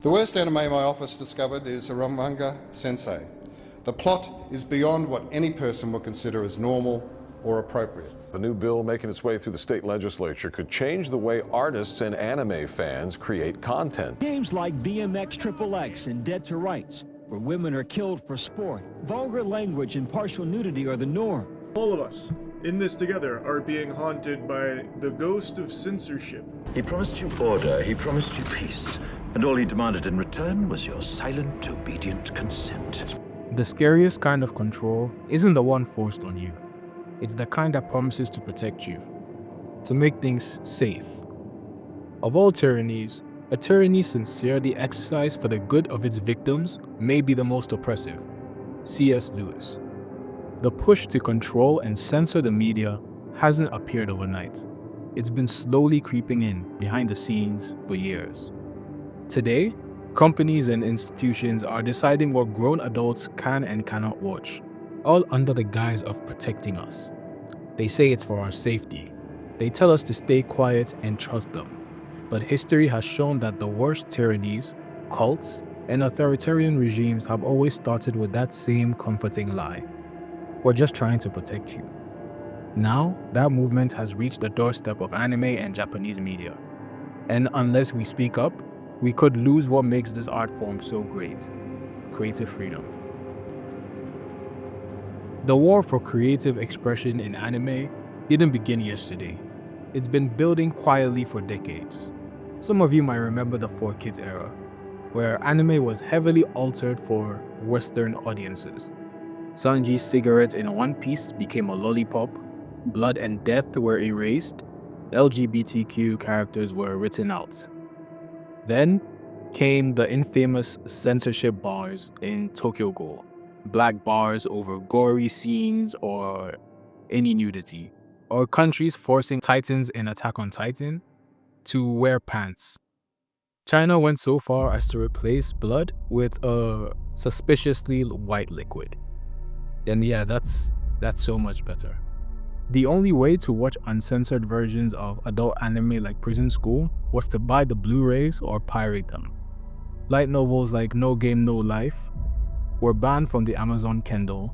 The worst anime my office discovered is a manga Sensei. The plot is beyond what any person would consider as normal or appropriate. A new bill making its way through the state legislature could change the way artists and anime fans create content. Games like BMX XXX and Dead to Rights, where women are killed for sport, vulgar language and partial nudity are the norm. All of us, in this together, are being haunted by the ghost of censorship. He promised you order, he promised you peace, and all he demanded in return was your silent, obedient consent. The scariest kind of control isn't the one forced on you. It's the kind that promises to protect you, to make things safe. Of all tyrannies, a tyranny sincerely exercised for the good of its victims may be the most oppressive. C.S. Lewis. The push to control and censor the media hasn't appeared overnight. It's been slowly creeping in behind the scenes for years. Today, companies and institutions are deciding what grown adults can and cannot watch, all under the guise of protecting us. They say it's for our safety. They tell us to stay quiet and trust them. But history has shown that the worst tyrannies, cults, and authoritarian regimes have always started with that same comforting lie. We're just trying to protect you. Now, that movement has reached the doorstep of anime and Japanese media. And unless we speak up, we could lose what makes this art form so great: creative freedom. The war for creative expression in anime didn't begin yesterday. It's been building quietly for decades. Some of you might remember the 4Kids era, where anime was heavily altered for Western audiences. Sanji's cigarette in One Piece became a lollipop, blood and death were erased, LGBTQ characters were written out. Then came the infamous censorship bars in Tokyo Ghoul, black bars over gory scenes or any nudity, or countries forcing Titans in Attack on Titan to wear pants. China went so far as to replace blood with a suspiciously white liquid. And yeah, that's so much better. The only way to watch uncensored versions of adult anime like Prison School was to buy the Blu-rays or pirate them. Light novels like No Game No Life were banned from the Amazon Kindle,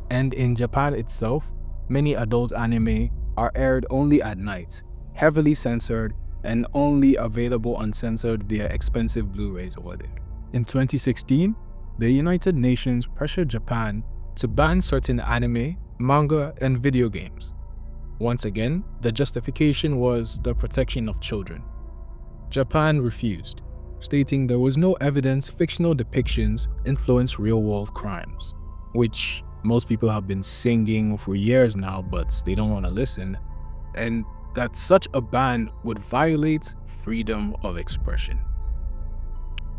and in Japan itself, many adult anime are aired only at night, heavily censored, and only available uncensored via expensive Blu-rays over there. In 2016, the United Nations pressured Japan to ban certain anime, manga, and video games. Once again, the justification was the protection of children. Japan refused, stating there was no evidence fictional depictions influence real-world crimes, which most people have been singing for years now, but they don't want to listen, and that such a ban would violate freedom of expression.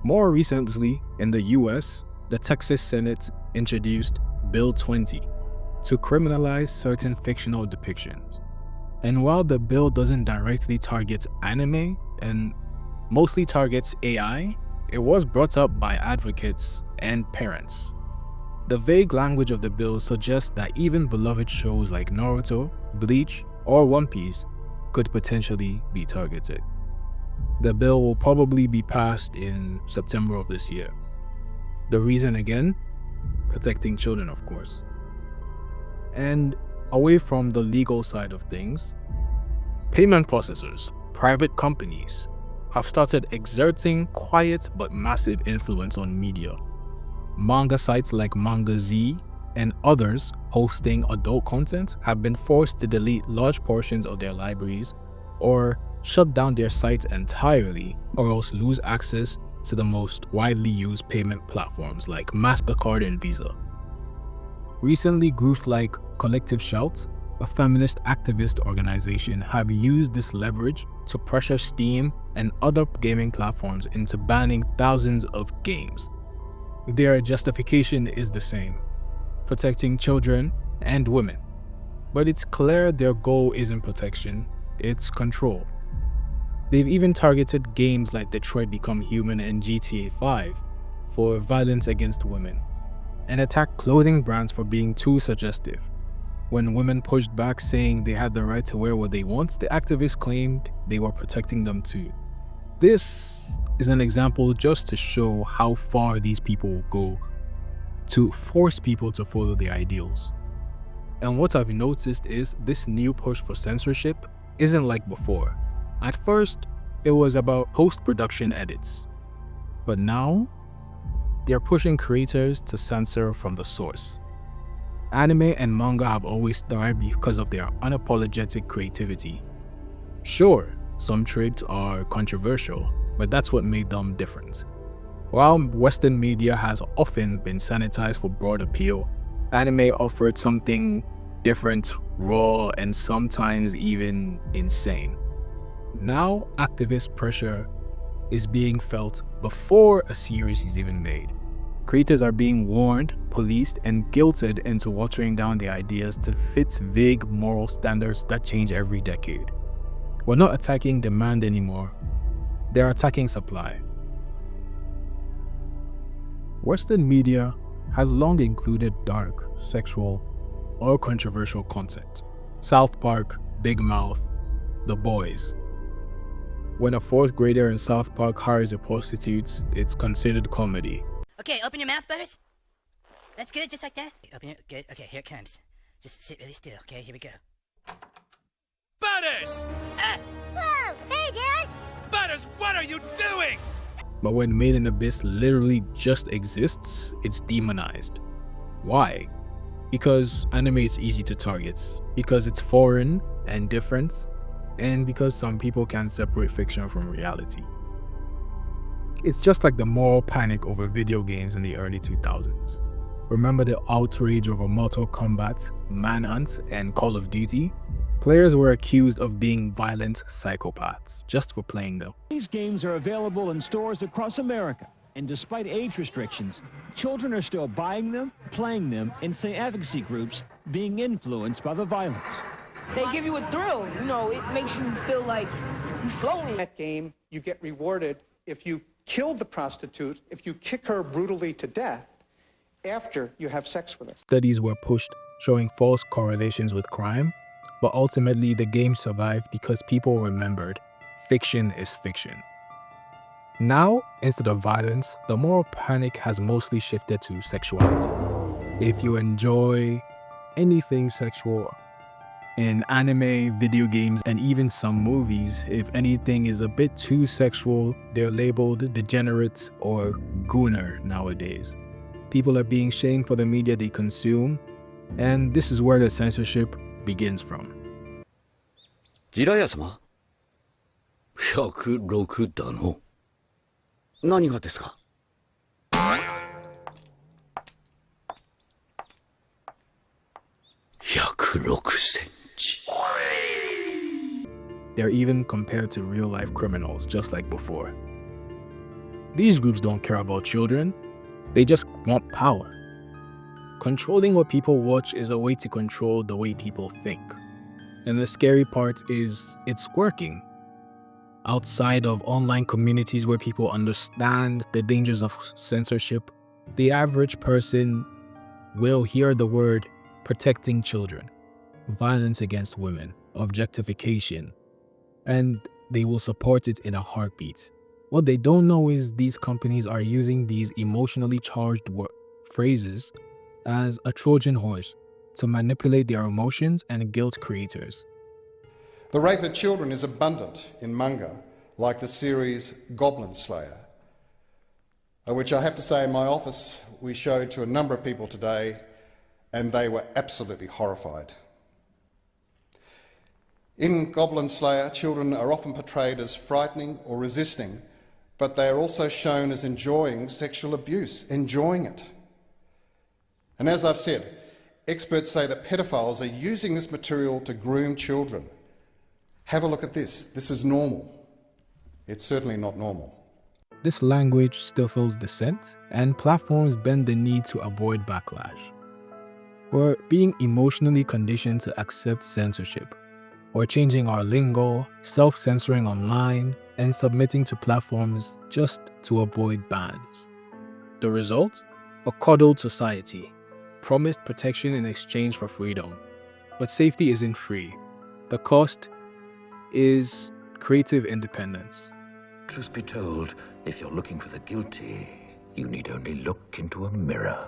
More recently, in the US, the Texas Senate introduced Bill 20 to criminalize certain fictional depictions. And while the bill doesn't directly target anime and mostly targets AI, it was brought up by advocates and parents. The vague language of the bill suggests that even beloved shows like Naruto, Bleach, or One Piece could potentially be targeted. The bill will probably be passed in September of this year. The reason again? Protecting children, of course. And away from the legal side of things, payment processors, private companies, have started exerting quiet but massive influence on media. Manga sites like MangaZ and others hosting adult content have been forced to delete large portions of their libraries or shut down their sites entirely, or else lose access to the most widely used payment platforms like MasterCard and Visa. Recently, groups like Collective Shout, a feminist activist organization, have used this leverage to pressure Steam and other gaming platforms into banning thousands of games. Their justification is the same: protecting children and women. But it's clear their goal isn't protection, it's control. They've even targeted games like Detroit Become Human and GTA 5 for violence against women, and attacked clothing brands for being too suggestive. When women pushed back saying they had the right to wear what they want, the activists claimed they were protecting them too. This is an example just to show how far these people will go to force people to follow their ideals. And what I've noticed is this new push for censorship isn't like before. At first, it was about post-production edits. But now, they're pushing creators to censor from the source. Anime and manga have always thrived because of their unapologetic creativity. Sure, some traits are controversial, but that's what made them different. While Western media has often been sanitized for broad appeal, anime offered something different, raw, and sometimes even insane. Now, activist pressure is being felt before a series is even made. Creators are being warned, policed, and guilted into watering down their ideas to fit vague moral standards that change every decade. We're not attacking demand anymore, they're attacking supply. Western media has long included dark, sexual, or controversial content. South Park, Big Mouth, The Boys. When a fourth grader in South Park hires a prostitute, it's considered comedy. Okay, open your mouth, Butters. That's good, just like that. Open it, good. Okay, here it comes. Just sit really still, okay? Here we go. Butters! Whoa! Hey, Dad! Butters, what are you doing? But when Made in Abyss literally just exists, it's demonized. Why? Because anime is easy to target, because it's foreign and different, and because some people can't separate fiction from reality. It's just like the moral panic over video games in the early 2000s. Remember the outrage over Mortal Kombat, Manhunt, and Call of Duty? Players were accused of being violent psychopaths just for playing them. These games are available in stores across America, and despite age restrictions, children are still buying them, playing them, and say advocacy groups being influenced by the violence. They give you a thrill, you know, it makes you feel like you're floating. In that game, you get rewarded if you kill the prostitute, if you kick her brutally to death after you have sex with her. Studies were pushed showing false correlations with crime, but ultimately the game survived because people remembered fiction is fiction. Now, instead of violence, the moral panic has mostly shifted to sexuality. If you enjoy anything sexual, in anime, video games, and even some movies, if anything is a bit too sexual, they're labeled degenerate or gooner nowadays. People are being shamed for the media they consume, and this is where the censorship begins from. ジラヤ様 ?106 だの。何がですか ?106 センチ。 They're even compared to real-life criminals, just like before. These groups don't care about children, they just want power. Controlling what people watch is a way to control the way people think. And the scary part is, it's working. Outside of online communities where people understand the dangers of censorship, the average person will hear the word protecting children, violence against women, objectification, and they will support it in a heartbeat. What they don't know is these companies are using these emotionally charged phrases as a Trojan horse to manipulate their emotions and guilt creators. The rape of children is abundant in manga, like the series Goblin Slayer, which I have to say in my office we showed to a number of people today, and they were absolutely horrified. In Goblin Slayer, children are often portrayed as frightening or resisting, but they are also shown as enjoying sexual abuse, enjoying it. And as I've said, experts say that pedophiles are using this material to groom children. Have a look at this. This is normal. It's certainly not normal. This language stifles dissent, and platforms bend the knee to avoid backlash. We're being emotionally conditioned to accept censorship. We're changing our lingo, self-censoring online, and submitting to platforms just to avoid bans. The result? A coddled society, promised protection in exchange for freedom. But safety isn't free. The cost is creative independence. Truth be told, If you're looking for the guilty, you need only look into a mirror.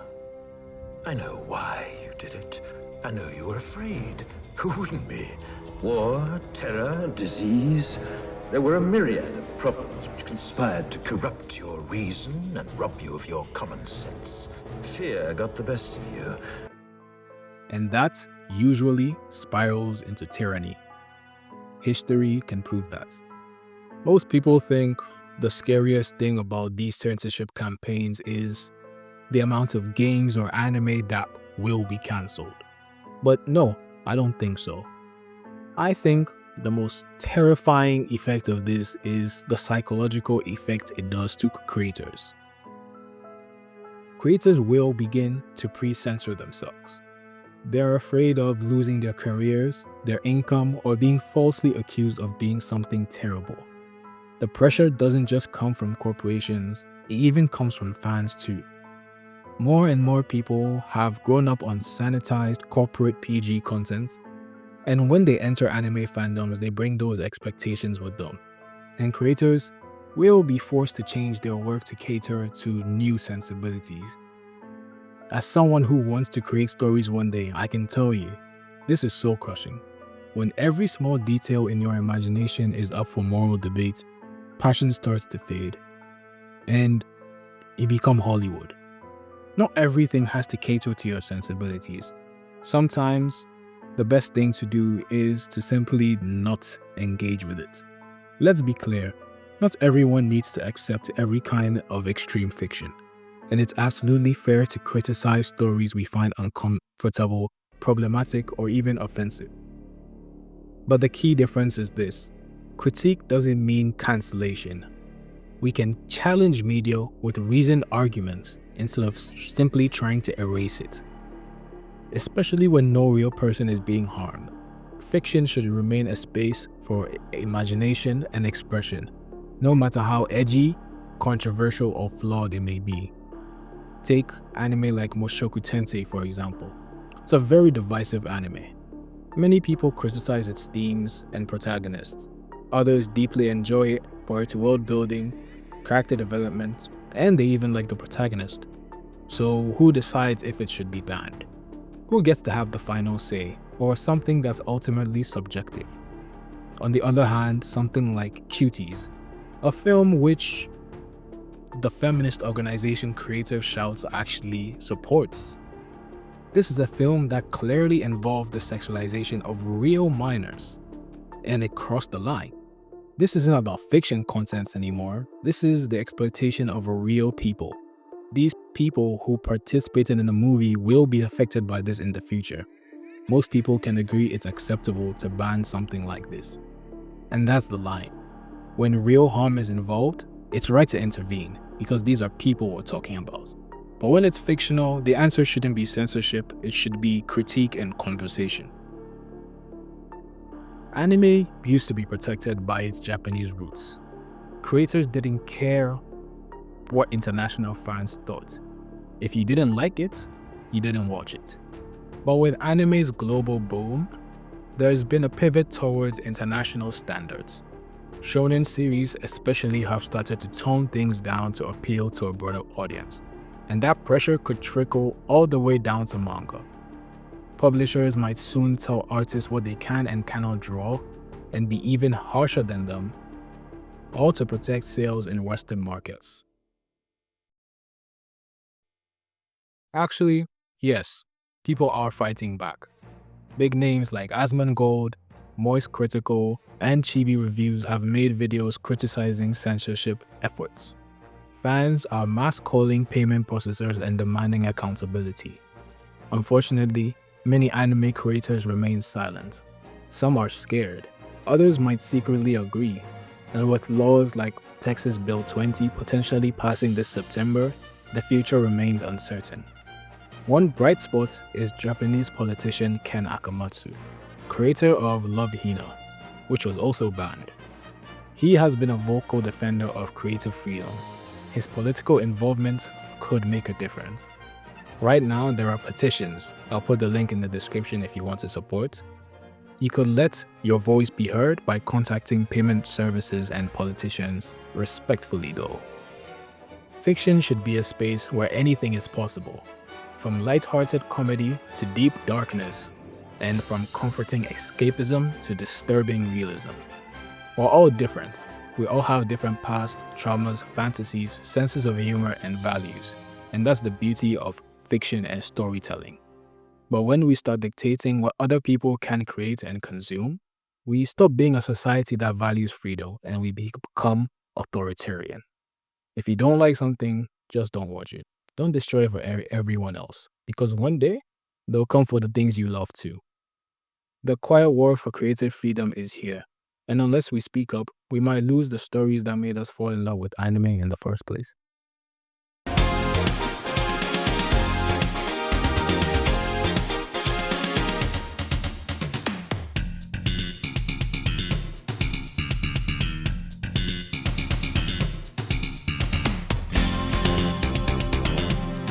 I know why you did it. I know you were afraid. Who wouldn't be? War, terror, disease. There were a myriad of problems which conspired to corrupt your reason and rob you of your common sense. Fear got the best of you. And that usually spirals into tyranny. History can prove that. Most people think the scariest thing about these censorship campaigns is the amount of games or anime that will be cancelled. But no, I don't think so. I think the most terrifying effect of this is the psychological effect it does to creators. Creators will begin to pre-censor themselves. They're afraid of losing their careers, their income, or being falsely accused of being something terrible. The pressure doesn't just come from corporations, it even comes from fans too. More and more people have grown up on sanitized corporate PG content, and when they enter anime fandoms, they bring those expectations with them. And creators will be forced to change their work to cater to new sensibilities. As someone who wants to create stories one day, I can tell you, this is soul crushing. When every small detail in your imagination is up for moral debate, passion starts to fade, and you become Hollywood. Not everything has to cater to your sensibilities. Sometimes, the best thing to do is to simply not engage with it. Let's be clear, not everyone needs to accept every kind of extreme fiction. And it's absolutely fair to criticize stories we find uncomfortable, problematic, or even offensive. But the key difference is this: critique doesn't mean cancellation. We can challenge media with reasoned arguments instead of simply trying to erase it. Especially when no real person is being harmed. Fiction should remain a space for imagination and expression, no matter how edgy, controversial, or flawed it may be. Take anime like Mushoku Tensei, for example. It's a very divisive anime. Many people criticize its themes and protagonists. Others deeply enjoy it for its world building, character development, and they even like the protagonist. So who decides if it should be banned? Who gets to have the final say, or something that's ultimately subjective? On the other hand, something like Cuties, a film which the feminist organization Creative Shouts actually supports. This is a film that clearly involved the sexualization of real minors, and it crossed the line. This isn't about fiction content anymore. This is the exploitation of real people. These people who participated in the movie will be affected by this in the future. Most people can agree it's acceptable to ban something like this. And that's the line. When real harm is involved, it's right to intervene because these are people we're talking about. But when it's fictional, the answer shouldn't be censorship, it should be critique and conversation. Anime used to be protected by its Japanese roots. Creators didn't care what international fans thought. If you didn't like it, you didn't watch it. But with anime's global boom, there's been a pivot towards international standards. Shonen series especially have started to tone things down to appeal to a broader audience, and that pressure could trickle all the way down to manga. Publishers might soon tell artists what they can and cannot draw, and be even harsher than them, all to protect sales in Western markets. Actually, yes, people are fighting back. Big names like Asmongold, Moist Critical, and Chibi Reviews have made videos criticizing censorship efforts. Fans are mass calling payment processors and demanding accountability. Unfortunately, many anime creators remain silent. Some are scared, others might secretly agree. And with laws like Texas Bill 20 potentially passing this September, the future remains uncertain. One bright spot is Japanese politician Ken Akamatsu, creator of Love Hina, which was also banned. He has been a vocal defender of creative freedom. His political involvement could make a difference. Right now, there are petitions. I'll put the link in the description if you want to support. You could let your voice be heard by contacting payment services and politicians, respectfully though. Fiction should be a space where anything is possible, from light-hearted comedy to deep darkness, and from comforting escapism to disturbing realism. We're all different. We all have different past, traumas, fantasies, senses of humor, and values. And that's the beauty of fiction and storytelling. But when we start dictating what other people can create and consume, we stop being a society that values freedom and we become authoritarian. If you don't like something, just don't watch it. Don't destroy it for everyone else, because one day they'll come for the things you love too. The quiet war for creative freedom is here, and unless we speak up, we might lose the stories that made us fall in love with anime in the first place.